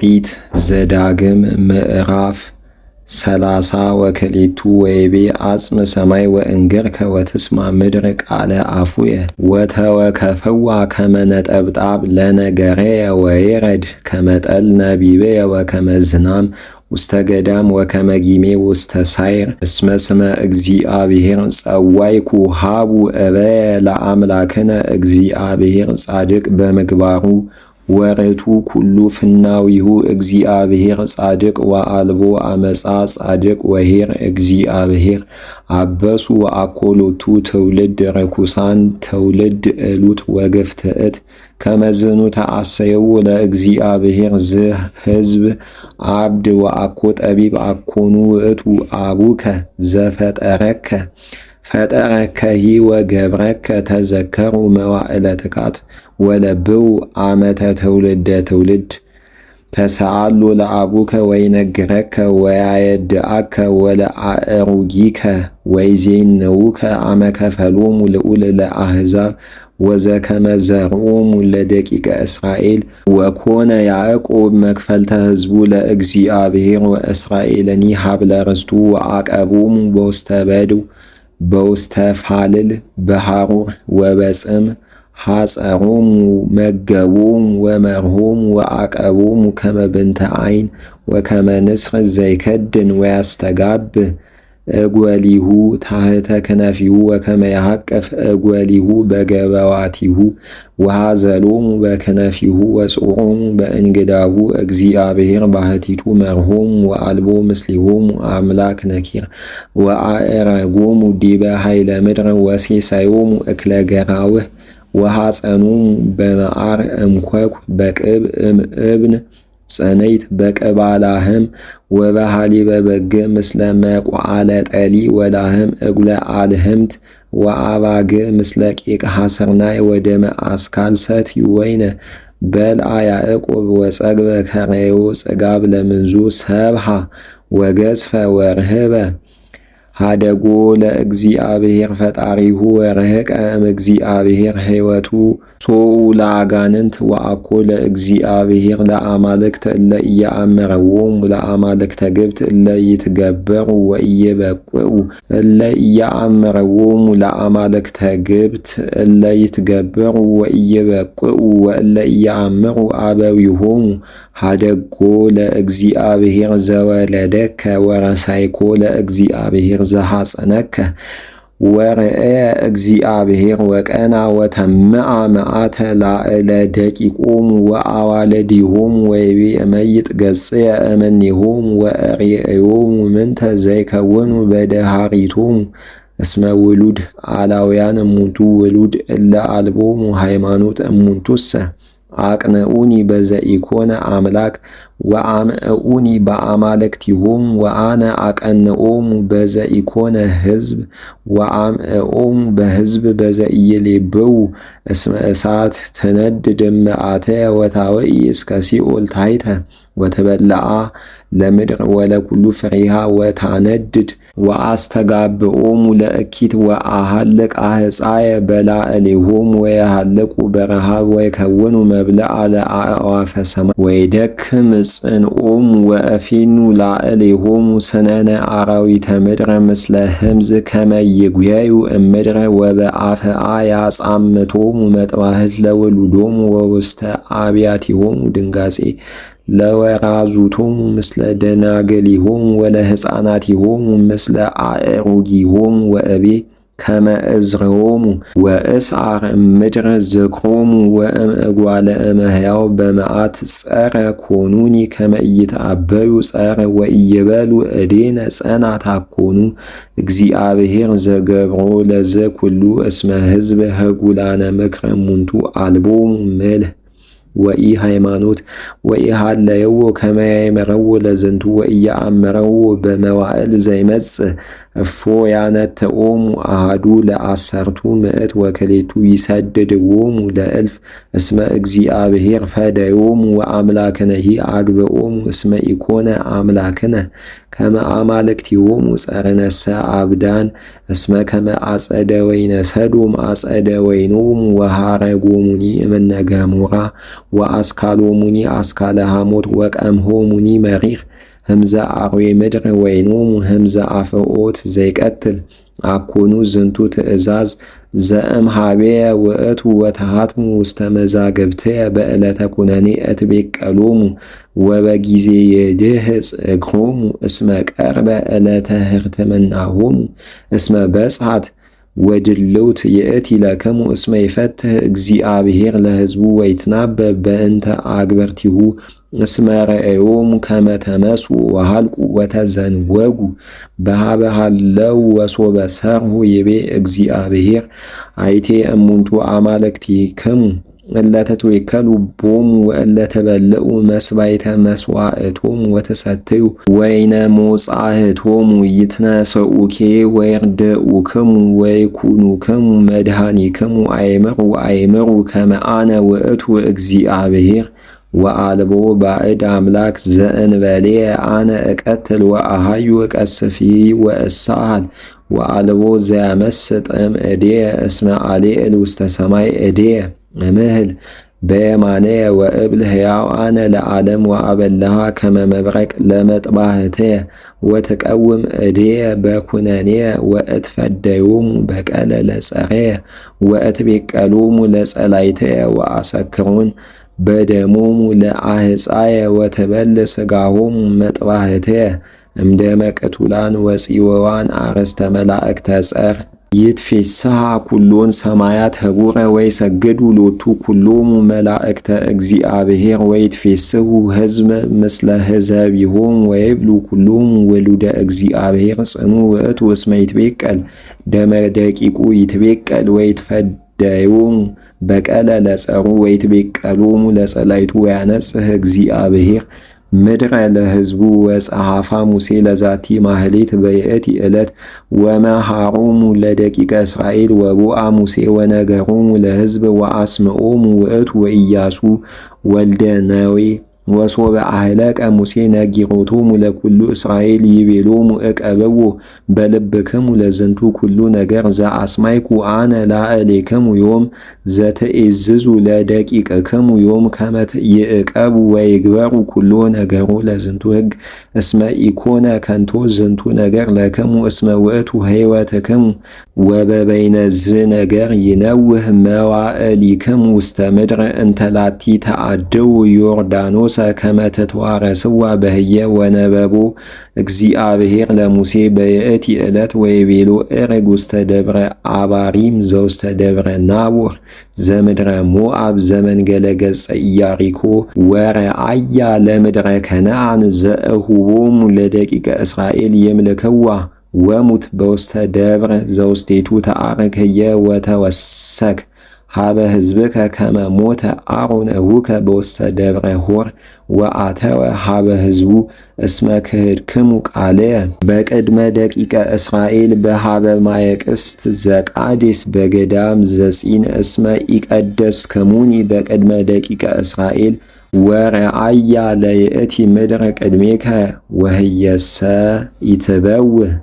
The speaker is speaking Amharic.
ኦሪት ዘዳግም ምዕራፍ 30 ወክልኤቱ ወይቤ አጽም ሰማይ ወእንግርከ ወትስማ ምድር ቃለ አፉየ ወተወከፍዋ ከመ ነጠብጣብ ለነገረየ ወይረድ ከመ ጠል ነቢብየ ወከመ ዝናም ውስተ ገዳም ወከመ ጊሜ ውስተ ሳይር እስመ ስመ እግዚአብሔር ጸዋይኩ ሃቡ እበየ ለአምላክነ እግዚአብሔር ጻድቅ በምግባሩ ወርቱ ኩሉ ፍናዊሁ እግዚአብሔር ጻድቅ ወአልቦ አመፃ ጻድቅ ወኄር እግዚአብሔር አበሱ ወአኮሎቱ ትውልድ ረኩሳን ትውልድ እሉት ወገፍትዕት ከመዝኑ ተአሰየው ለእግዚአብሔር ሕዝብ አብድ ወአኮ ጠቢብ አኮኑ ውእቱ አቡከ ዘፈጠረከ ፈጠረከሂ ወገብረከ ተዘከሩ መዋዕለ ትካት ወለብው ዓመተ ትውልደ ትውልድ ተሰአሉ ለአቡከ ወይነግረከ ወያየድአከ ወለአእሩጊከ ወይዜነውከ አመ ከፈሎሙ ልዑል ለአሕዛብ ወዘከመ ዘርኦሙ ለደቂቀ እስራኤል ወኮነ ያዕቆብ መክፈልተ ሕዝቡ ለእግዚአብሔር ወእስራኤልኒ ሀብለ ርስቱ ወአቀቦሙ በውስተ በድው በውስተ ፋልል በሐሩር ወበጽም ሐጸሮሙ መገቦሙ ወመርሆሙ ወአቀቦሙ ከመ ብንተ ዓይን ወከመ ንስር ዘይከድን ወያስተጋብ እጐሊሁ ታሕተ ክነፊሁ ወከመ ያሐቅፍ እጐሊሁ በገበዋቲሁ ወሐዘሎሙ በክነፊሁ ወጽሮሙ በእንግዳቡ እግዚአብሔር ባሕቲቱ መርሆሙ ወአልቦ ምስሊሆሙ አምላክ ነኪር ወአዕረጎሙ ዲበ ኃይለ ምድር ወሴሳዮሙ እክለ ገራውህ ወሐፀኖሙ በመዓር እምኰኩ በቅብ እምእብን ጸነይት በቅባላህም ወበሃሊበ በግ ምስለ መቁዓለ ጠሊ ወላህም እጉለ አልህምት ወአባግ ምስለ ቄቅ ሐሰርናይ ወደመ አስካል ሰትዩ ወይነ በልዓ ያዕቆብ ወጸግበ ከረዮ ጽጋብ ለምንዙ ሰብሃ ወገዝፈ ወርህበ ሃደጎ ለእግዚአብሔር ፈጣሪሁ ወርህቀ እምእግዚአብሔር ሕይወቱ ሶኡ ለአጋንንት ወአኮ ለእግዚአብሔር ለአማልክት እለ ኢየአምረዎሙ ለአማልክተ ግብት እለ ይትገበሩ ወኢይበቁዑ እለ ኢየአምረዎሙ ለአማልክተ ግብት እለ ይትገበሩ ወኢይበቁዑ ወእለ ኢየአምሩ አበዊሆሙ ሃደጎ ለእግዚአብሔር ዘወለደከ ወረሳይኮ ለእግዚአብሔር ዘሐፀነከ ወርእየ እግዚአብሔር ወቀና ወተምአ መዓተ ላዕለ ደቂቆሙ ወአዋልዲሆሙ ወይቤ እመይጥ ገጽየ እምኔሆሙ ወእሬዮሙ ምንተ ዘይከውኑ በደሃሪቶሙ እስመ ውሉድ አላውያን እሙንቱ ውሉድ እለ አልቦሙ ሃይማኖት እሙንቱሰ አቅነኡኒ በዘኢኮነ አምላክ ወአምዕኡኒ በአማልክቲሆሙ ወአነ አቀንኦሙ በዘኢኮነ ሕዝብ ወአምዕኦሙ በሕዝብ በዘኢይሌብዉ እስመ እሳት ትነድድ እምአተየ ወታወኢ እስከ ሲኦል ታሕተ ወትበልዓ ለምድር ወለኩሉ ፍሬሃ ወታነድድ ወአስተጋብኦሙ ለእኪት ወአሃልቅ አሕፃየ በላዕሌሆሙ ወየሃልቁ በረሃብ ወይከውኑ መብልዓ ለአዕዋፈ ሰማይ ወይደክም ጽንዖሙ ወእፊኑ ላዕሌሆሙ ስነነ አራዊተ ምድር ምስለ ህምዝ ከመ ይጉየዩ እምድር ወበአፍአ ያጻምቶሙ መጥባሕት ለውሉዶሙ ወውስተ አብያቲሆሙ ድንጋጼ ለወራዙቶሙ ምስለ ደናግሊሆሙ ወለሕፃናቲሆሙ ምስለ አእሩጊሆሙ ወእቤ ከመ እዝርሆሙ ወእስዓር እምድር ዝክሮሙ ወእምእጓለ እመሕያው በመዓት ጸረ ኮኑኒ ከመ ኢይትአበዩ ጸረ ወኢይበሉ እዴነ ጸናት አኮኑ እግዚአብሔር ዘገብሮ ለዘ ኩሉ እስመ ሕዝብ ህጉላነ ምክር እሙንቱ አልቦሙ ምልህ ወኢ ሃይማኖት ወኢሃለየዎ ከመ ያእምረዎ ለዝንቱ ወኢየአምረዎ በመዋዕል ዘይመጽእ እፎ ያነትኦሙ አሐዱ ለአሰርቱ ምዕት ወክሌቱ ይሰድድዎሙ ለእልፍ እስመ እግዚአብሔር ፈደዮሙ ወአምላክነሂ አግብኦሙ እስመ ኢኮነ አምላክነ ከመ አማልክቲሆሙ ጸርነሰ አብዳን እስመ ከመ አጸደ ወይነ ሰዶም አጸደ ወይኖሙ ወሐረጎሙኒ እምነ ገሞራ ወአስካሎሙኒ አስካለ ሐሞት ወቀምሆሙኒ መሪር ህምዘ አርዌ ምድር ወይኖሙ ህምዘ አፍዖት ዘይቀትል አኮኑ ዝንቱ ትእዛዝ ዘእምሃቤየ ውእቱ ወተሃትሙ ውስተ መዛግብትየ በዕለተ ኩነኔ እትቤቀሎሙ ወበጊዜ የድህጽ እግሮሙ እስመ ቀርበ ዕለተ ህርትምናሆሙ እስመ በጽሐት ወድልውት ይእቲ ለክሙ እስመ ይፈትህ እግዚአብሔር ለሕዝቡ ወይትናበብ በእንተ አግበርቲሁ እስመ ረአዮሙ ከመ ተመስኡ ወሃልቁ ወተዘንጐጉ በኀበ ሀለው ወሶበ ሰርሁ ይቤ እግዚአብሔር አይቴ እሙንቱ አማልክቲክሙ እለ ተትዌከሉ ቦሙ ወእለ ተበልዑ መስባይተ መስዋዕቶሙ ወተሰትዩ ወይነ ሞጻሕቶሙ ይትነሣኡኬ ወይርድኡክሙ ወይኩኑክሙ መድኃኒክሙ አእምሩ ከመ አነ ውእቱ እግዚአብሔር ወአልቦ ባዕድ አምላክ ዘእንበሌየ አነ እቀትል ወአሃዩ እቀስፍይ ወእሳሃል ወአልቦ ዘያመስጥ እምእዴየ እስመ አሌዕል ውስተ ሰማይ እዴየ እምህል በየማነየ ወእብል ሕያው አነ ለዓለም ወአበልሃ ከመ መብረቅ ለመጥባሕትየ ወትቀውም እዴየ በኩነኔየ ወእትፈደዮሙ በቀለ ለጸረየ ወእትቤቀሎሙ ለጸላይትየ ወአሰክሮን በደሞሙ ለአሕፃየ ወትበል ሥጋሆሙ መጥባሕትየ እምደመ ቅቱላን ወፂወዋን አርእስተ መላእክተ ጸር ይትፌስሐ ኩሎን ሰማያት ህቡረ ወይሰግዱ ሎቱ ኩሎሙ መላእክተ እግዚአብሔር ወይትፌስሑ ሕዝብ ምስለ ሕዘቢሆሙ ወይብሉ ኩሎሙ ወሉደ እግዚአብሔር ጽኑ ውእቱ እስመ ይትቤቀል ደመ ደቂቁ ይትቤቀል ወይትፈደዮሙ በቀለ ለጸሩ ወይትቤቀሎሙ ለጸላይቱ ወያነጽህ እግዚአብሔር ምድረ ለሕዝቡ ወጸሐፋ ሙሴ ለዛቲ ማህሌት በይእቲ ዕለት ወመሃሮሙ ለደቂቀ እስራኤል ወቦአ ሙሴ ወነገሮሙ ለሕዝብ ወአስምዖሙ ውእቱ ወኢያሱ ወልደ ነዌ ወሶበ አህለቀ ሙሴ ነጊሮቶሙ ለኩሉ እስራኤል ይቤሎሙ እቀብዎ በልብክሙ ለዝንቱ ኩሉ ነገር ዘአስማይኩ አነ ላዕሌክሙ ዮም ዘትዔዝዙ ለደቂቅክሙ ዮም ከመ ይዕቀቡ ወይግበሩ ኩሎ ነገሮ ለዝንቱ ሕግ እስመ ኢኮነ ከንቶ ዝንቱ ነገር ለክሙ እስመ ውእቱ ሕይወትክሙ ወበበይነ ዝነገር ይነውህ መዋዕሊክሙ ውስተ ምድር እንተላቲ ተአድው ዮርዳኖስ ከመ ተተዋረስዋ በህየ ወነበቦ እግዚአብሔር ለሙሴ በይእቲ ዕለት ወይቤሎ ዕርግ ውስተ ደብረ አባሪም ዘውስተ ደብረ ናቦር ዘምድረ ሞዓብ ዘመንገለ ገጸ ኢያሪኮ ወረአያ ለምድረ ከነዓን ዘእሁቦሙ ለደቂቀ እስራኤል ይምልክዋ ወሙት በውስተ ደብረ ዘውስቴቱ ተአርግ ህየ ወተወሰክ ሀበ ሕዝብከ ከመ ሞተ አሮን እቡከ በውስተ ደብረ ሆር ወአተወ ሀበ ሕዝቡ እስመ ክህድክሙ ቃልየ በቅድመ ደቂቀ እስራኤል በሀበ ማየቅስት ዘቃዴስ በገዳም ዘጺን እስመ ኢቀደስክሙኒ በቅድመ ደቂቀ እስራኤል ወረአያ ለይእቲ ምድረ ቅድሜከ ወህየሰ ይትበውህ